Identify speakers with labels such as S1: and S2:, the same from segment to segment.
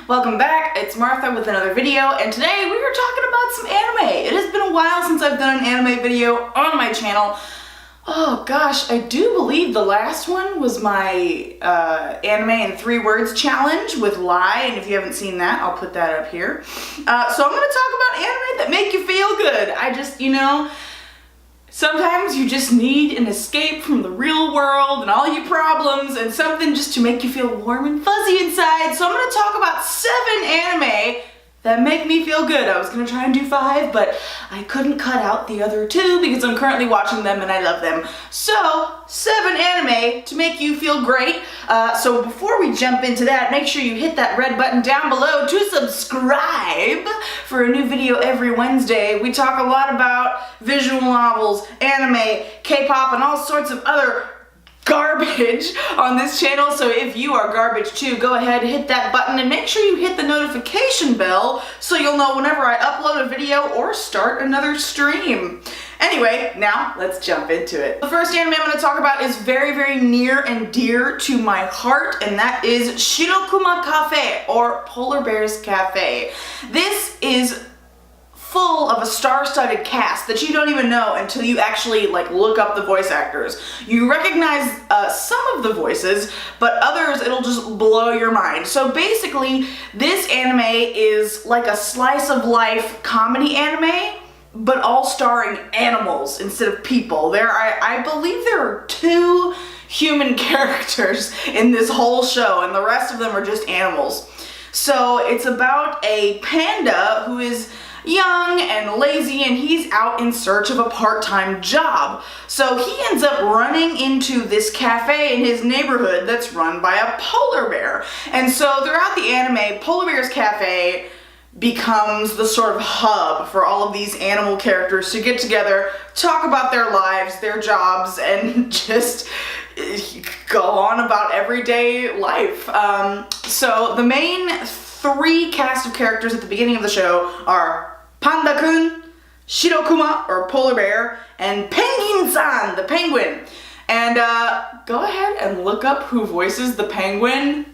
S1: Welcome back, it's Martha with another video, and today we are talking about some anime. It has been a while since I've done an anime video on my channel. Oh gosh, I do believe the last one was my anime in 3 words challenge with Lie, and if you haven't seen that, I'll put that up here. So I'm gonna talk about anime that make you feel good. Sometimes you just need an escape from the real world and all your problems and something just to make you feel warm and fuzzy inside. So I'm going to talk about 7 anime that make me feel good. I was going to try and do 5, but I couldn't cut out the other 2 because I'm currently watching them and I love them. So 7 anime to make you feel great. So before we jump into that, make sure you hit that red button down below to subscribe for a new video every Wednesday. We talk a lot about visual novels, anime, K-pop, and all sorts of other garbage on this channel. So if you are garbage too, go ahead, hit that button, and make sure you hit the notification bell so you'll know whenever I upload a video or start another stream. Anyway, now let's jump into it. The first anime I'm going to talk about is very, very near and dear to my heart, and that is Shirokuma Cafe, or Polar Bear's Cafe. This is full of a star-studded cast that you don't even know until you actually look up the voice actors. You recognize some of the voices, but others it'll just blow your mind. So basically, this anime is like a slice of life comedy anime, but all starring animals instead of people. I believe there are 2 human characters in this whole show, and the rest of them are just animals. So it's about a panda who is young and lazy, and he's out in search of a part-time job. So he ends up running into this cafe in his neighborhood that's run by a polar bear. And so throughout the anime, Polar Bear's Cafe becomes the sort of hub for all of these animal characters to get together, talk about their lives, their jobs, and just go on about everyday life. So the main 3 cast of characters at the beginning of the show are Panda-kun, Shirokuma, or Polar Bear, and Penguin-san, the penguin. And go ahead and look up who voices the penguin.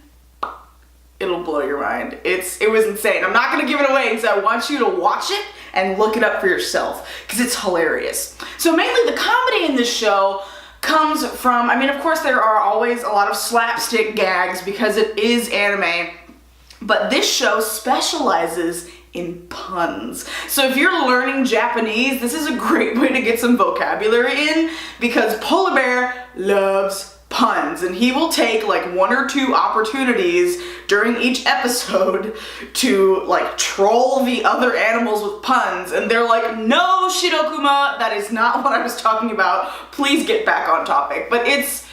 S1: It'll blow your mind. It was insane. I'm not going to give it away because I want you to watch it and look it up for yourself because it's hilarious. So mainly the comedy in this show comes from, of course there are always a lot of slapstick gags because it is anime, but this show specializes in puns. So if you're learning Japanese, this is a great way to get some vocabulary in because Polar Bear loves puns, and he will take 1 or 2 opportunities during each episode to troll the other animals with puns, and they're like, "No, Shirokuma, that is not what I was talking about. Please get back on topic." But it's,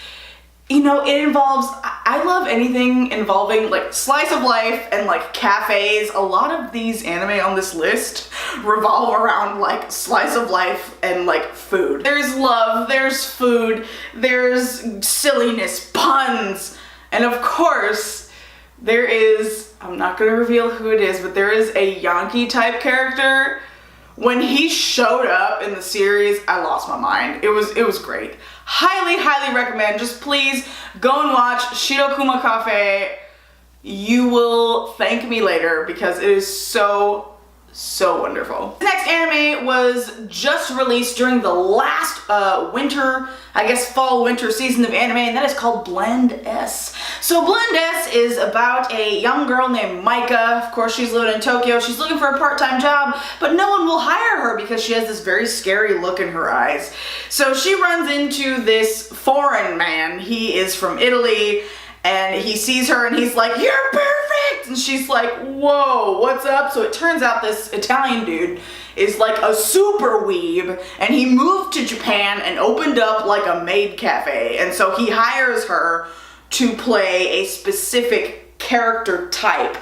S1: it involves, I love anything involving slice of life and cafes. A lot of these anime on this list revolve around slice of life and food. There's love, there's food, there's silliness, puns, and of course there is, I'm not gonna reveal who it is, but there is a Yankee type character. When he showed up in the series, I lost my mind. It was great. Highly, highly recommend. Just please go and watch Shirokuma Cafe. You will thank me later because it is so wonderful. The next anime was just released during the last fall-winter season of anime, and that is called Blend S. So Blend S is about a young girl named Micah. Of course, she's living in Tokyo. She's looking for a part-time job, but no one will hire her because she has this very scary look in her eyes. So she runs into this foreign man. He is from Italy, and he sees her and he's like, "You're perfect!" And she's like, "Whoa, what's up?" So it turns out this Italian dude is a super weeb, and he moved to Japan and opened up a maid cafe. And so he hires her to play a specific character type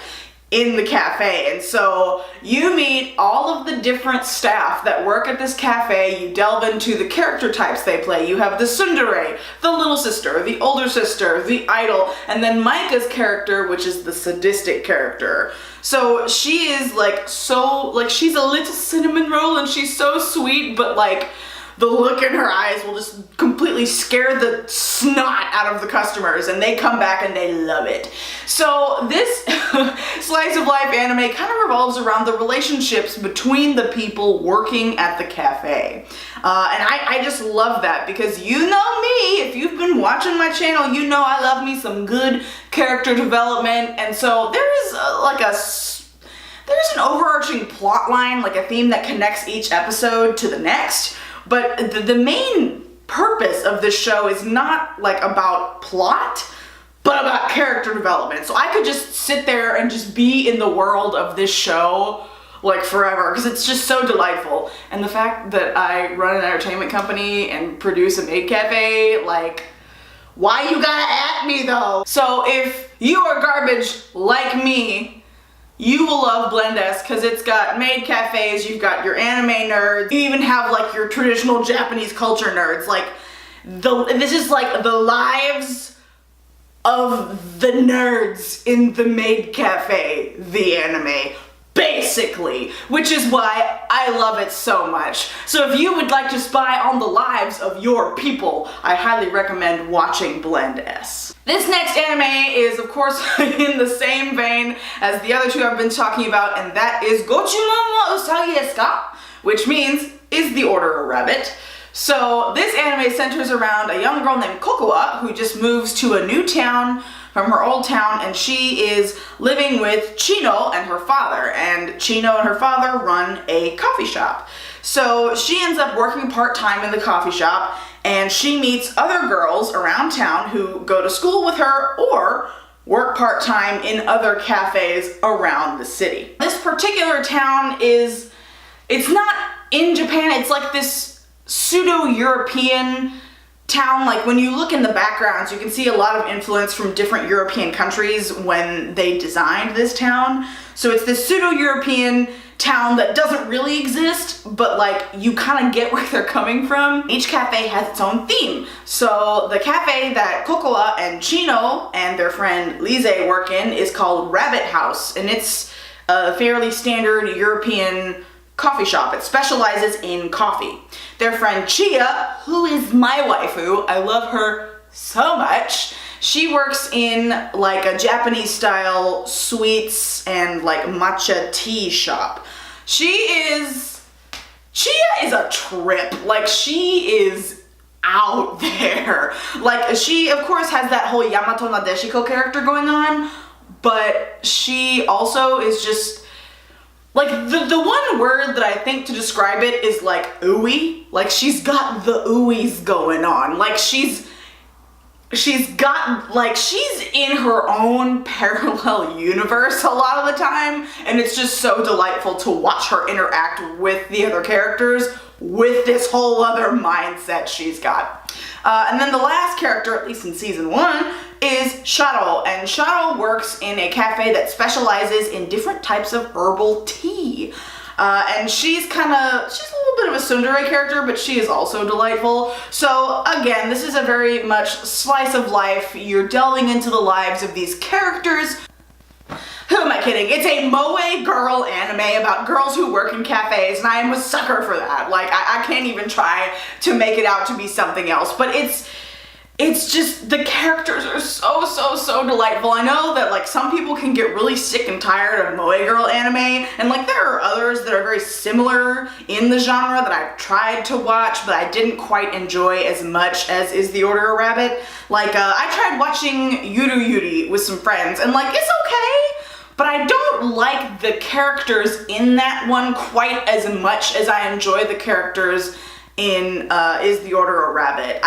S1: in the cafe. And so you meet all of the different staff that work at this cafe. You delve into the character types they play. You have the tsundere, the little sister, the older sister, the idol, and then Micah's character, which is the sadistic character. So she is she's a little cinnamon roll and she's so sweet, but the look in her eyes will just completely scare the snot out of the customers, and they come back and they love it. So this slice of life anime kind of revolves around the relationships between the people working at the cafe. And I just love that because you know me, if you've been watching my channel, you know I love me some good character development. And so there is there's an overarching plot line, like a theme that connects each episode to the next. But the main purpose of this show is not like about plot, but about character development. So I could just sit there and just be in the world of this show like forever because it's just so delightful. And the fact that I run an entertainment company and produce a maid cafe, like, why you gotta at me though? So if you are garbage like me, you will love Blend-S because it's got maid cafes, you've got your anime nerds, you even have like your traditional Japanese culture nerds. Like, this is like the lives of the nerds in the maid cafe, the anime, basically, which is why I love it so much. So if you would like to spy on the lives of your people, I highly recommend watching Blend-S. This next anime is, of course, in the same vein as the other two I've been talking about, and that is Gochumon wa Usagi desu ka? Which means, is the order a rabbit? So this anime centers around a young girl named Kokoa who just moves to a new town from her old town, and she is living with Chino and her father, and Chino and her father run a coffee shop. So she ends up working part-time in the coffee shop, and she meets other girls around town who go to school with her or work part-time in other cafes around the city. This particular town it's not in Japan, it's like this pseudo-European town. Like when you look in the backgrounds, you can see a lot of influence from different European countries when they designed this town. So it's this pseudo-European town that doesn't really exist, but like you kind of get where they're coming from. Each cafe has its own theme. So the cafe that Kokoa and Chino and their friend Lise work in is called Rabbit House, and it's a fairly standard European coffee shop. It specializes in coffee. Their friend Chia, who is my waifu, I love her so much, she works in like a Japanese style sweets and like matcha tea shop. Chia is a trip. Like, she is out there. Like, she of course has that whole Yamato Nadeshiko character going on, but she also is just like, the one word that I think to describe it is like ooey. Like, she's got the ooeys going on. Like, she's in her own parallel universe a lot of the time, and it's just so delightful to watch her interact with the other characters with this whole other mindset she's got. And then the last character, at least in season 1, is Sharo, and Sharo works in a cafe that specializes in different types of herbal tea. And she's a little bit of a tsundere character, but she is also delightful. So again, this is a very much slice of life. You're delving into the lives of these characters. Who am I kidding? It's a moe girl anime about girls who work in cafes, and I am a sucker for that. Like, I can't even try to make it out to be something else, but it's just, the characters are so delightful. I know that like some people can get really sick and tired of moe girl anime, and like there are others that are very similar in the genre that I've tried to watch, but I didn't quite enjoy as much as Is the Order a Rabbit. Like, I tried watching Yuru Yuri with some friends, and like, it's okay, but I don't like the characters in that one quite as much as I enjoy the characters in Is the Order a Rabbit.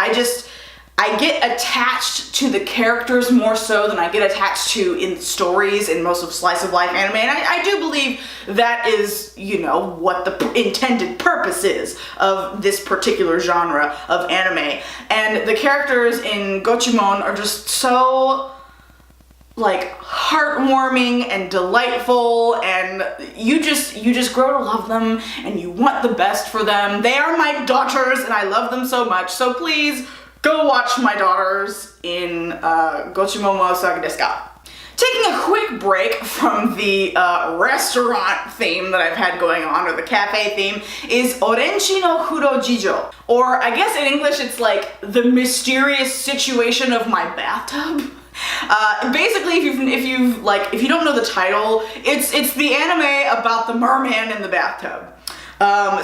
S1: I get attached to the characters more so than I get attached to in stories in most of slice of life anime, and I do believe that is, you know, what the intended purpose is of this particular genre of anime. And the characters in Gochumon are just so like heartwarming and delightful, and you just grow to love them and you want the best for them. They are my daughters and I love them so much, so please go watch my daughters in Gochumon wa Usagi desu ka? Taking a quick break from the restaurant theme that I've had going on, or the cafe theme, is Orenchi no Furo Or I guess in English it's like the mysterious situation of my bathtub. Basically, if you don't know the title, it's the anime about the merman in the bathtub.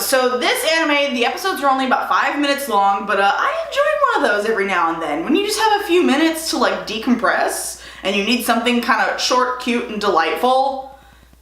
S1: So this anime, the episodes are only about 5 minutes long, but I enjoy one of those every now and then. When you just have a few minutes to like decompress and you need something kind of short, cute, and delightful,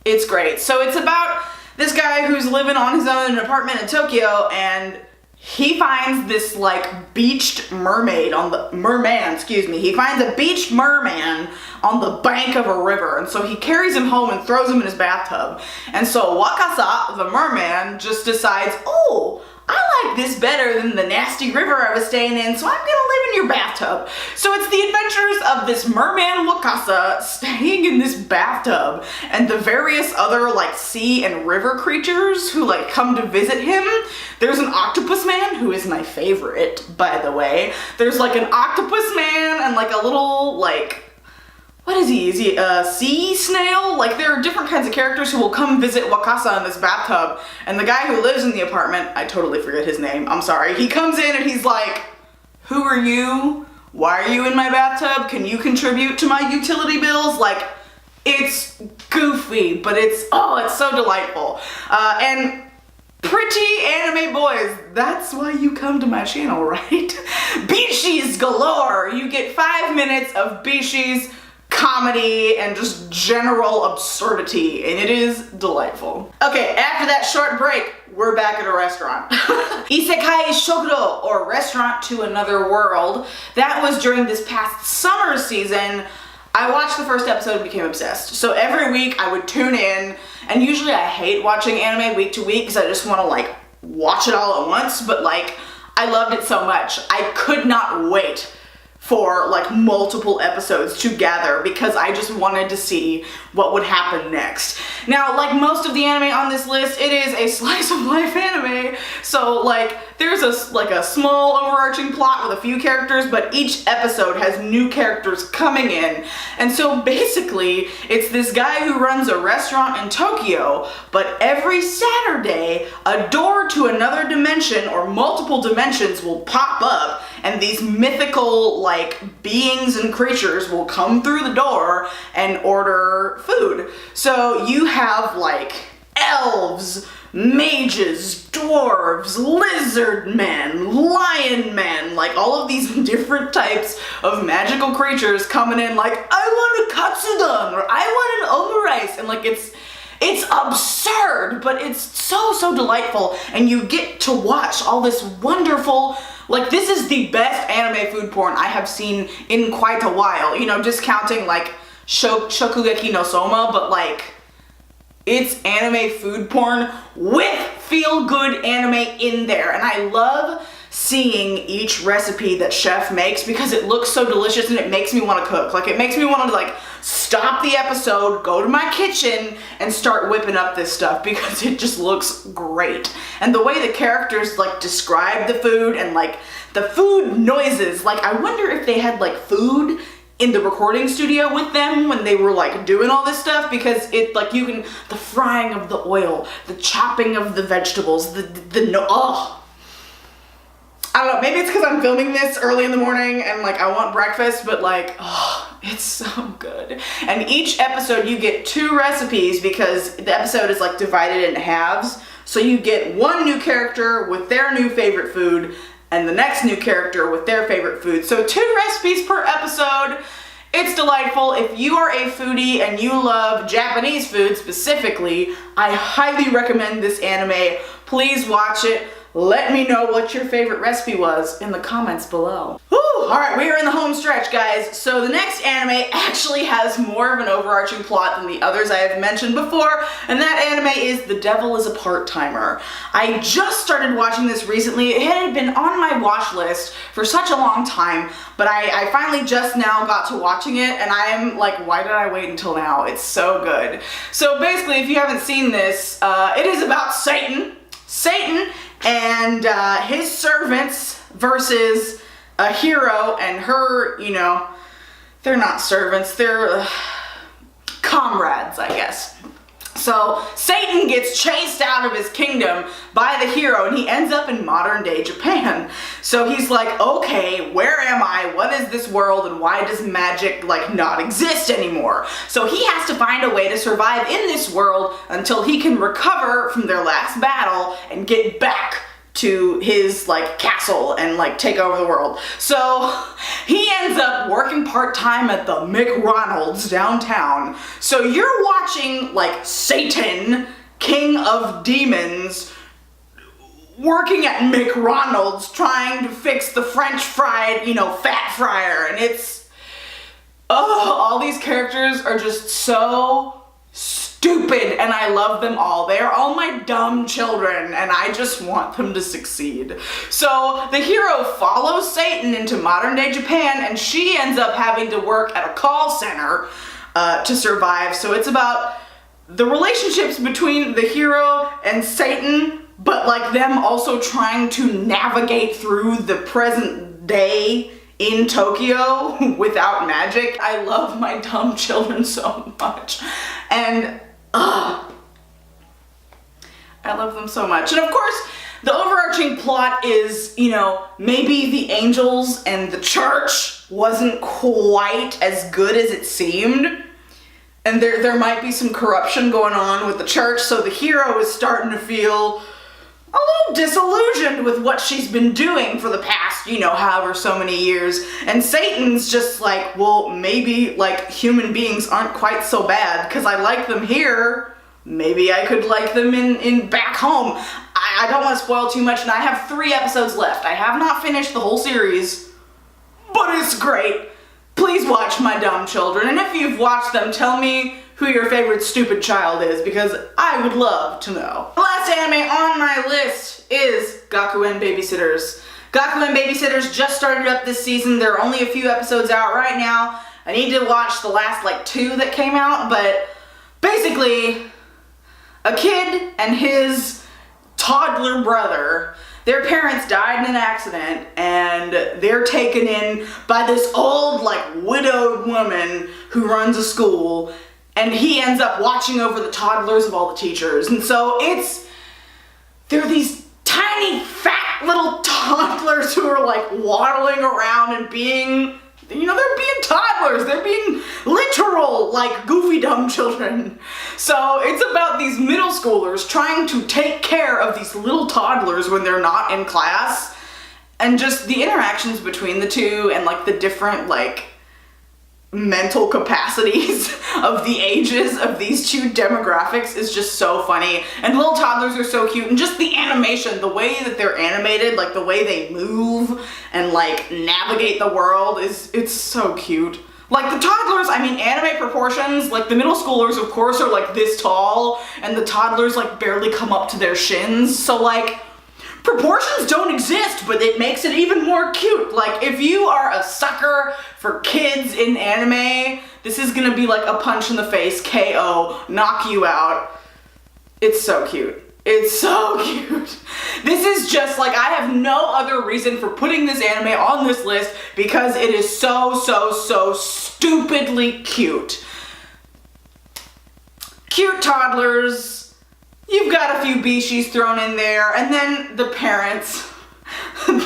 S1: it's great. So it's about this guy who's living on his own in an apartment in Tokyo, and he finds this like beached merman, he finds a beached merman on the bank of a river, and so he carries him home and throws him in his bathtub. And so Wakasa, the merman, just decides, oh, I like this better than the nasty river I was staying in, so I'm gonna live in your bathtub. So it's the adventures of this merman Wakasa staying in this bathtub and the various other like sea and river creatures who like come to visit him. There's an octopus man who is my favorite, by the way. There's like an octopus man and like a little like, what is he? Is he a sea snail? Like there are different kinds of characters who will come visit Wakasa in this bathtub, and the guy who lives in the apartment, I totally forget his name, I'm sorry, he comes in and he's like, who are you? Why are you in my bathtub? Can you contribute to my utility bills? Like, it's goofy, but it's so delightful. And pretty anime boys, that's why you come to my channel, right? Bishis galore! You get 5 minutes of Bishis, comedy, and just general absurdity, and it is delightful. Okay, after that short break, we're back at a restaurant. Isekai Shokuro, or Restaurant to Another World. That was during this past summer season. I watched the first episode and became obsessed. So every week I would tune in, and usually I hate watching anime week to week because I just want to like watch it all at once, but like I loved it so much. I could not wait for like multiple episodes to gather because I just wanted to see what would happen next. Now, like most of the anime on this list, it is a slice of life anime, so like there's a small overarching plot with a few characters, but each episode has new characters coming in. And so basically, it's this guy who runs a restaurant in Tokyo, but every Saturday, a door to another dimension or multiple dimensions will pop up, and these mythical like beings and creatures will come through the door and order food. So you have like elves, mages, dwarves, lizard men, lion men, like all of these different types of magical creatures coming in like, I want a katsudon, or I want an omurice, and like it's absurd, but it's so delightful, and you get to watch all this wonderful, like this is the best anime food porn I have seen in quite a while, you know, discounting like Shokugeki no Soma, but like it's anime food porn with feel-good anime in there, and I love seeing each recipe that chef makes because it looks so delicious and it makes me want to cook. Like it makes me want to like stop the episode, go to my kitchen, and start whipping up this stuff because it just looks great. And the way the characters like describe the food and like the food noises, like I wonder if they had like food in the recording studio with them when they were like doing all this stuff, because it like you can, the frying of the oil, the chopping of the vegetables, I don't know, maybe it's because I'm filming this early in the morning and like I want breakfast, but like, oh, it's so good. And each episode you get 2 recipes because the episode is like divided into halves. So you get one new character with their new favorite food and the next new character with their favorite food. So 2 recipes per episode. It's delightful. If you are a foodie and you love Japanese food specifically, I highly recommend this anime. Please watch it. Let me know what your favorite recipe was in the comments below. Whew, alright, we are in the home stretch, guys. So the next anime actually has more of an overarching plot than the others I have mentioned before, and that anime is The Devil is a Part-Timer. I just started watching this recently. It had been on my watch list for such a long time, but I finally just now got to watching it, and I am like, why did I wait until now? It's so good. So basically, if you haven't seen this, it is about Satan and his servants versus a hero and her, you know, they're not servants, they're comrades, I guess. So Satan gets chased out of his kingdom by the hero and he ends up in modern day Japan. So he's like, okay, where am I? What is this world and why does magic like not exist anymore? So he has to find a way to survive in this world until he can recover from their last battle and get back to his like castle and like take over the world. So he ends up working part-time at the McDonald's downtown. So you're watching like Satan, king of demons, working at McDonald's trying to fix the French fried, fat fryer, and it's, all these characters are just so stupid and I love them all. They are all my dumb children and I just want them to succeed. So the hero follows Satan into modern day Japan and she ends up having to work at a call center to survive. So it's about the relationships between the hero and Satan, but like them also trying to navigate through the present day in Tokyo without magic. I love my dumb children so much. And I love them so much. And of course, the overarching plot is, maybe the angels and the church wasn't quite as good as it seemed. And there might be some corruption going on with the church, so the hero is starting to feel a little disillusioned with what she's been doing for the past, however so many years. And Satan's just like, well, maybe like human beings aren't quite so bad because I like them here. Maybe I could like them in back home. I don't want to spoil too much and I have 3 episodes left. I have not finished the whole series, but it's great. Please watch my dumb children. And if you've watched them, tell me who your favorite stupid child is because I would love to know. The last anime on my list is Gakuen Babysitters. Gakuen Babysitters just started up this season. There are only a few episodes out right now. I need to watch the last like 2 that came out, but basically a kid and his toddler brother, their parents died in an accident and they're taken in by this old like widowed woman who runs a school. And he ends up watching over the toddlers of all the teachers. And so they're these tiny, fat little toddlers who are like waddling around and being, they're being toddlers. They're being literal, like goofy dumb children. So it's about these middle schoolers trying to take care of these little toddlers when they're not in class. And just the interactions between the two and like the different like mental capacities of the ages of these 2 demographics is just so funny. And little toddlers are so cute, and just the animation, the way that they're animated, like the way they move and like navigate the world it's so cute. Like the toddlers, anime proportions, like the middle schoolers of course are like this tall and the toddlers like barely come up to their shins. So like proportions don't exist, but it makes it even more cute. Like if you are a sucker for kids in anime, this is gonna be like a punch in the face, KO, knock you out. It's so cute. It's so cute. This is just like, I have no other reason for putting this anime on this list because it is so stupidly cute. Cute toddlers. You've got a few bishis thrown in there, and then the parents, some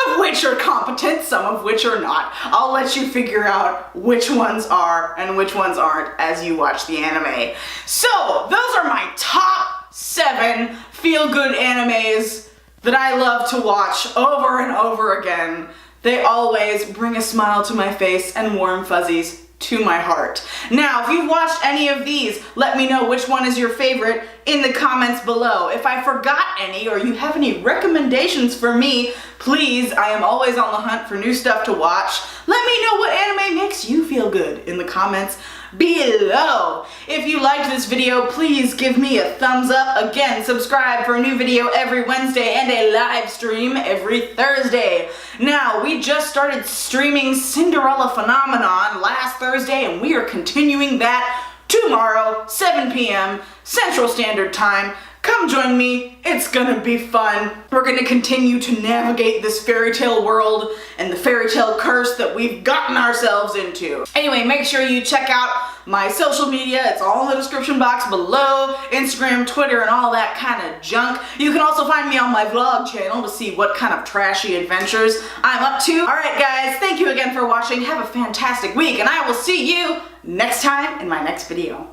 S1: of which are competent, some of which are not. I'll let you figure out which ones are and which ones aren't as you watch the anime. So, those are my top 7 feel-good animes that I love to watch over and over again. They always bring a smile to my face and warm fuzzies to my heart. Now, if you've watched any of these, let me know which one is your favorite in the comments below. If I forgot any or you have any recommendations for me, please, I am always on the hunt for new stuff to watch. Let me know what anime makes you feel good in the comments below. If you liked this video, please give me a thumbs up. Again, subscribe for a new video every Wednesday and a live stream every Thursday. Now, we just started streaming Cinderella Phenomenon last Thursday and we are continuing that tomorrow, 7 p.m. Central Standard Time. Come join me, it's gonna be fun. We're gonna continue to navigate this fairy tale world and the fairy tale curse that we've gotten ourselves into. Anyway, make sure you check out my social media. It's all in the description box below. Instagram, Twitter, and all that kind of junk. You can also find me on my vlog channel to see what kind of trashy adventures I'm up to. Alright guys, thank you again for watching. Have a fantastic week, and I will see you next time in my next video.